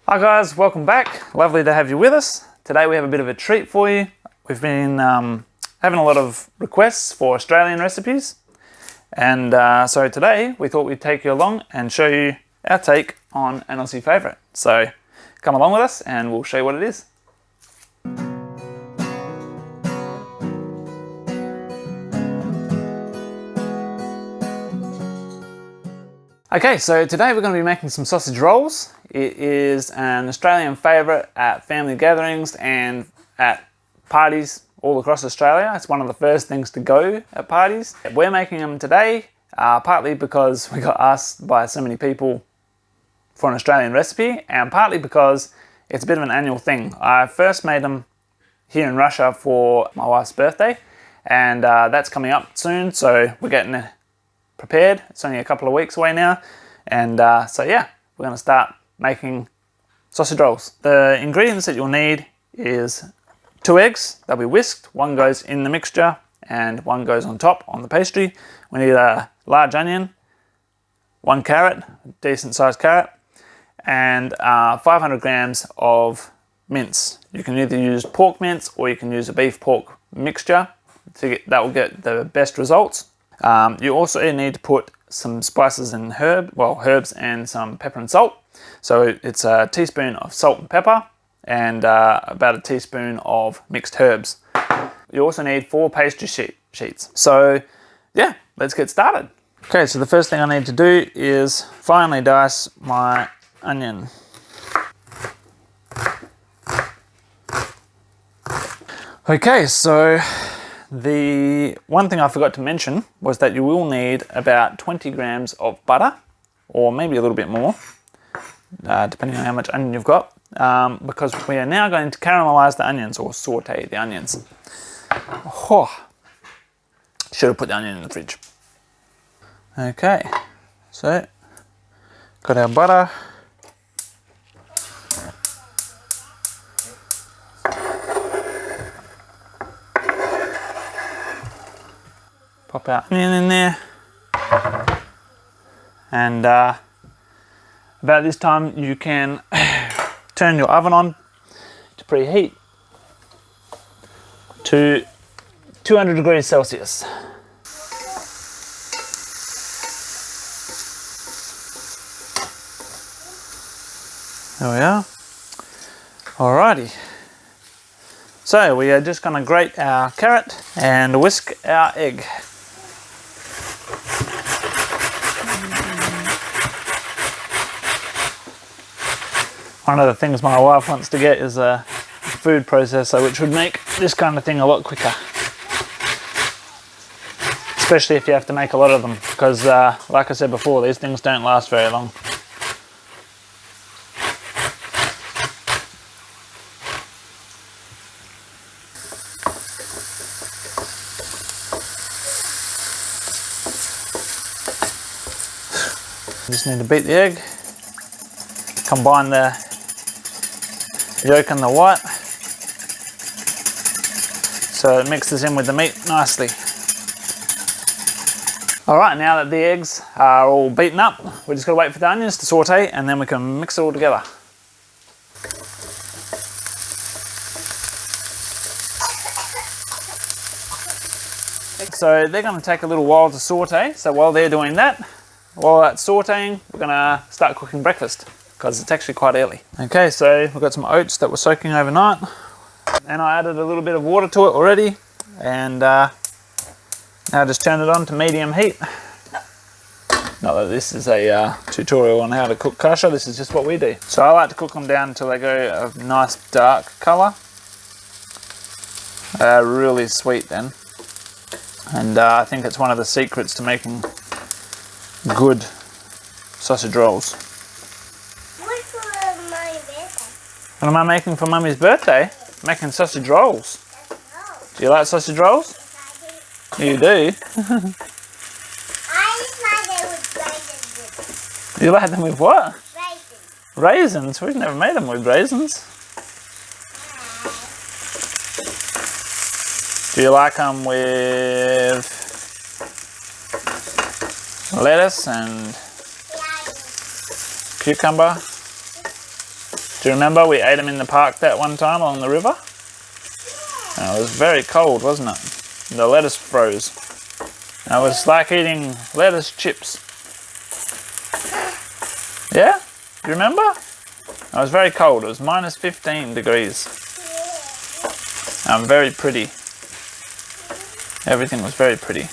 Hi guys, welcome back. Lovely to have you with us. Today we have a bit of a treat for you. We've been having a lot of requests for Australian recipes, and so today we thought we'd take you along and show you our take on an Aussie favourite. So come along with us and we'll show you what it is. Okay, so today we're going to be making some sausage rolls. It is an Australian favourite at family gatherings and at parties all across Australia. It's one of the first things to go at parties. We're making them today, partly because we got asked by so many people for an Australian recipe, and partly because it's a bit of an annual thing. I first made them here in Russia for my wife's birthday, and that's coming up soon, so we're getting prepared. It's only a couple of weeks away now, and so yeah, we're going to start making sausage rolls. The ingredients that you'll need is 2 eggs. They'll be whisked. One goes in the mixture and one goes on top on the pastry. We need a large onion, 1 carrot, a decent sized carrot, and 500 grams of mince. You can either use pork mince or you can use a beef pork mixture. That will get the best results. You also need to put some spices and herbs and some pepper and salt. So it's a teaspoon of salt and pepper and about a teaspoon of mixed herbs. You also need 4 pastry sheets. So yeah, let's get started. Okay, so the first thing I need to do is finely dice my onion. Okay, so the one thing I forgot to mention was that you will need about 20 grams of butter, or maybe a little bit more, depending on how much onion you've got, because we are now going to caramelize the onions, or saute the onions. Oh, should have put the onion in the fridge. Okay, so got our butter. Pop our onion in there, and about this time you can turn your oven on to preheat to 200 degrees Celsius. There we are. Alrighty. So we are just going to grate our carrot and whisk our egg. One of the things my wife wants to get is a food processor, which would make this kind of thing a lot quicker. Especially if you have to make a lot of them, because like I said before, these things don't last very long. You just need to beat the egg, combine the yolk and the white so it mixes in with the meat nicely. Alright, now that the eggs are all beaten up, we just got to wait for the onions to saute and then we can mix it all together. So they're going to take a little while to saute, so while they're doing that, while that's sauteing, we're going to start cooking breakfast, because it's actually quite early. Okay, so we've got some oats that were soaking overnight, and I added a little bit of water to it already, and now just turn it on to medium heat. Not that this is a tutorial on how to cook kasha, this is just what we do. So I like to cook them down until they go a nice dark colour. Really sweet then. And I think it's one of the secrets to making good sausage rolls. What's for my birthday? What am I making for Mummy's birthday? Making sausage rolls. Do you like sausage rolls? You do? I like it with raisins. You like them with what? Raisins. Raisins? We've never made them with raisins. Do you like them with lettuce and cucumber? Do you remember we ate them in the park that one time along the river? And it was very cold, wasn't it? The lettuce froze. And it was like eating lettuce chips. Yeah? Do you remember? It was very cold. It was minus 15 degrees. Very pretty. Everything was very pretty.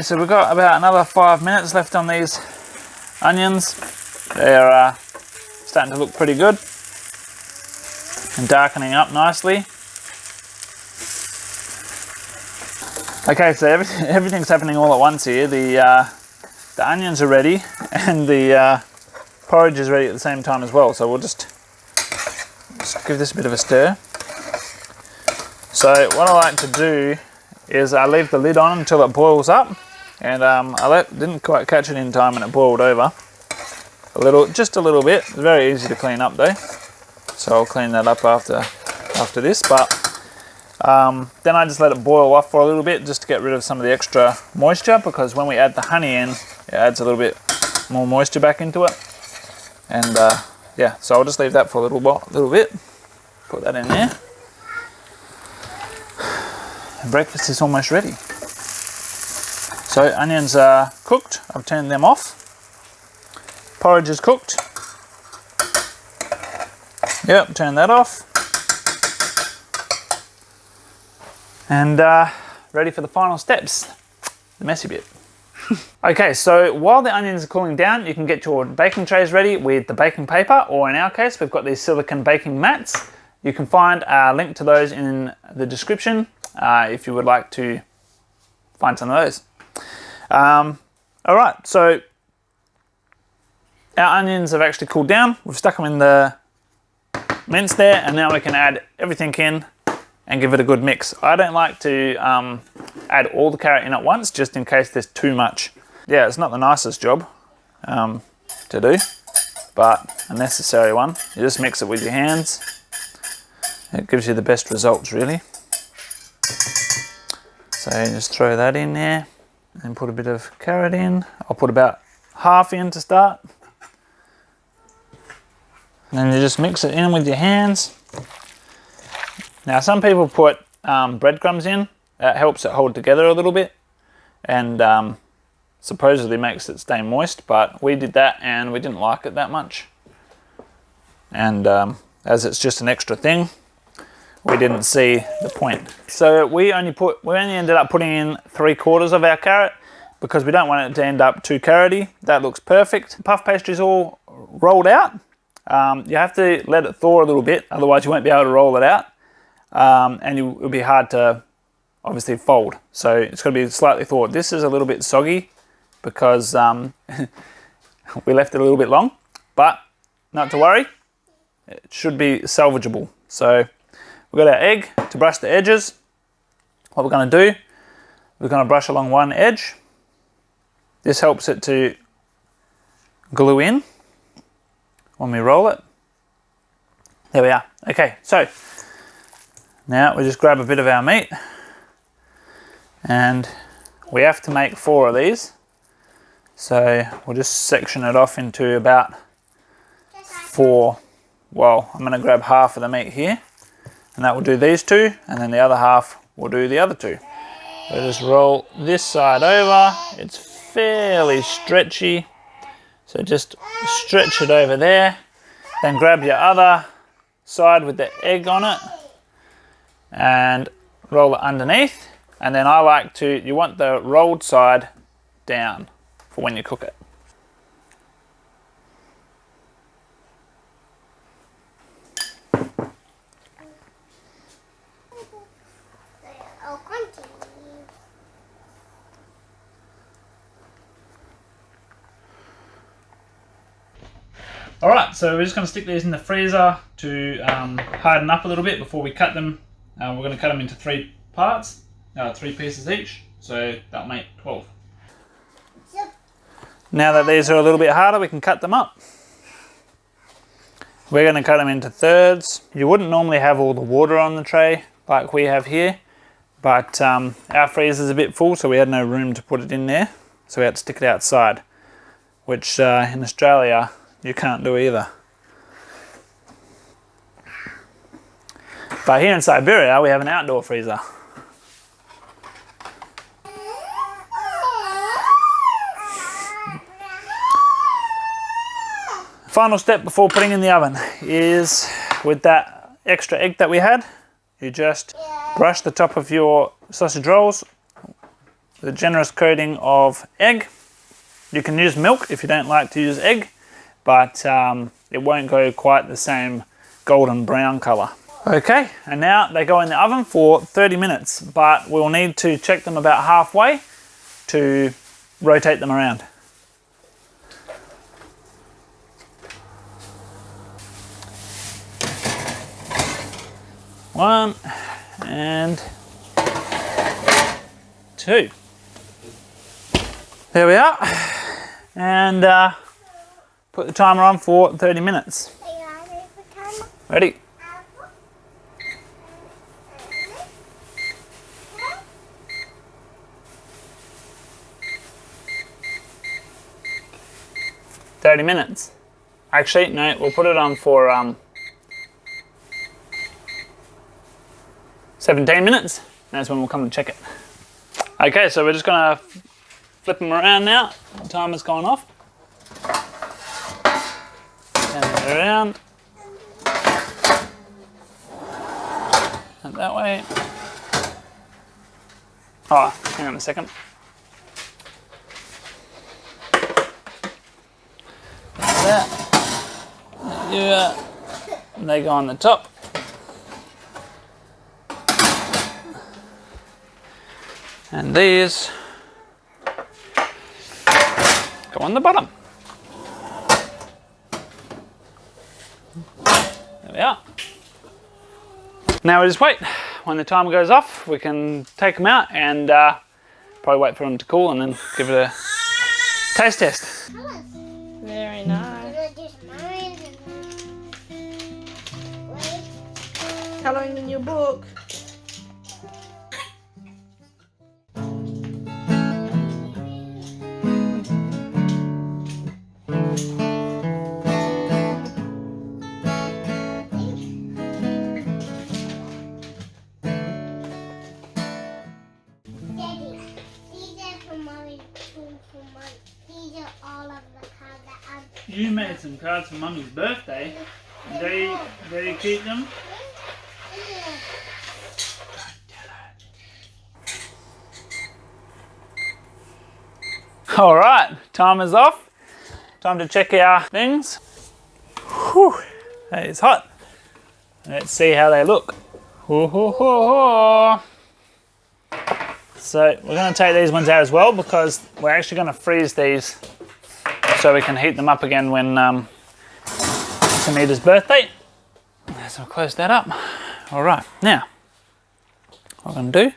So we've got about another 5 minutes left on these onions. They're starting to look pretty good and darkening up nicely. Okay, so everything's happening all at once here. The onions are ready and the porridge is ready at the same time as well. So we'll just give this a bit of a stir. So what I like to do is I leave the lid on until it boils up, and didn't quite catch it in time and it boiled over. Just a little bit. It's very easy to clean up though, so I'll clean that up after this. But then I just let it boil off for a little bit just to get rid of some of the extra moisture, because when we add the honey in, it adds a little bit more moisture back into it. And yeah, so I'll just leave that for a little bit. Put that in there. And breakfast is almost ready. So onions are cooked. I've turned them off. Porridge is cooked. Yep, turn that off. And ready for the final steps, the messy bit. Okay, so while the onions are cooling down, you can get your baking trays ready with the baking paper, or in our case, we've got these silicone baking mats. You can find a link to those in the description if you would like to find some of those. All right, so our onions have actually cooled down. We've stuck them in the mince there, and now we can add everything in and give it a good mix. I don't like to add all the carrot in at once, just in case there's too much. Yeah, it's not the nicest job to do, but a necessary one. You just mix it with your hands. It gives you the best results, really. So just throw that in there and put a bit of carrot in. I'll put about half in to start. And then you just mix it in with your hands. Now some people put breadcrumbs in. That helps it hold together a little bit and supposedly makes it stay moist, but we did that and we didn't like it that much. And as it's just an extra thing, we didn't see the point. So we only ended up putting in 3/4 of our carrot because we don't want it to end up too carroty. That looks perfect. Puff pastry is all rolled out. You have to let it thaw a little bit, otherwise you won't be able to roll it out. And it'll be hard to obviously fold. So it's got to be slightly thawed. This is a little bit soggy because we left it a little bit long, but not to worry. It should be salvageable. So we've got our egg to brush the edges. What we're going to do, we're going to brush along one edge. This helps it to glue in when we roll it. There we are. Okay, so now we just grab a bit of our meat, and we have to make 4 of these. So we'll just section it off into about 4. Well, I'm going to grab half of the meat here, and that will do these 2, and then the other half will do the other 2. So just roll this side over. It's fairly stretchy, so just stretch it over there. Then grab your other side with the egg on it and roll it underneath. And then I like to, you want the rolled side down for when you cook it. All right, so we're just going to stick these in the freezer to harden up a little bit before we cut them. We're going to cut them into 3 parts, 3 pieces each, so that'll make 12. Now that these are a little bit harder, we can cut them up. We're going to cut them into thirds. You wouldn't normally have all the water on the tray like we have here, but our freezer's a bit full, so we had no room to put it in there, so we had to stick it outside, which in Australia you can't do either. But here in Siberia, we have an outdoor freezer. Final step before putting in the oven is with that extra egg that we had, you just brush the top of your sausage rolls with a generous coating of egg. You can use milk if you don't like to use egg, but it won't go quite the same golden brown color. Okay, and now they go in the oven for 30 minutes, but we'll need to check them about halfway to rotate them around. One and two. There we are. And put the timer on for 30 minutes. Ready? $30. Actually, no, we'll put it on for 17 minutes. That's when we'll come and check it. Okay, so we're just gonna flip them around now. The timer's gone off. Turn it around. And that way. Oh, hang on a second. That. Yeah. And they go on the top. And these go on the bottom. There we are. Now we just wait. When the timer goes off, we can take them out and probably wait for them to cool and then give it a taste test. Very nice. Colouring in your book. You made some cards for Mummy's birthday. Do you keep them? Alright, timer's off. Time to check our things. Whew, that is hot. Let's see how they look. So we're going to take these ones out as well because we're actually going to freeze these so we can heat them up again when it's Anita's birthday. So I'll close that up. Alright, now what I'm going to do,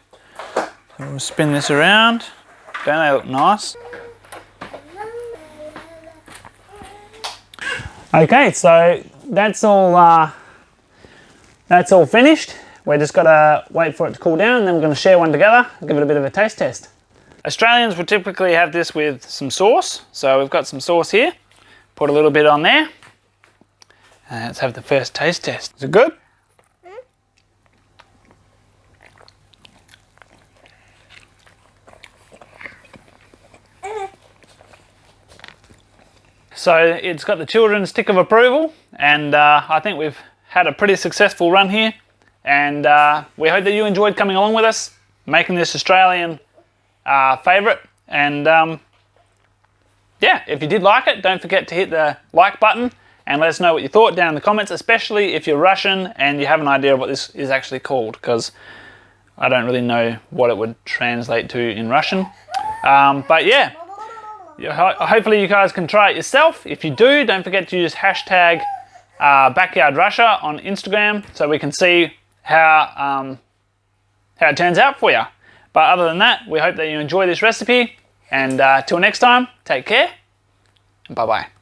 we'll spin this around. Don't they look nice? Okay, so that's all finished. We're just got to wait for it to cool down and then we're going to share one together and give it a bit of a taste test. Australians would typically have this with some sauce. So we've got some sauce here. Put a little bit on there. And let's have the first taste test. Is it good? So it's got the children's tick of approval and I think we've had a pretty successful run here. And we hope that you enjoyed coming along with us, making this Australian favourite. And yeah, if you did like it, don't forget to hit the like button and let us know what you thought down in the comments, especially if you're Russian and you have an idea of what this is actually called, because I don't really know what it would translate to in Russian. But yeah, hopefully you guys can try it yourself. If you do, don't forget to use hashtag Backyard Russia on Instagram so we can see how it turns out for you. But other than that, we hope that you enjoy this recipe, and till next time, take care and bye bye.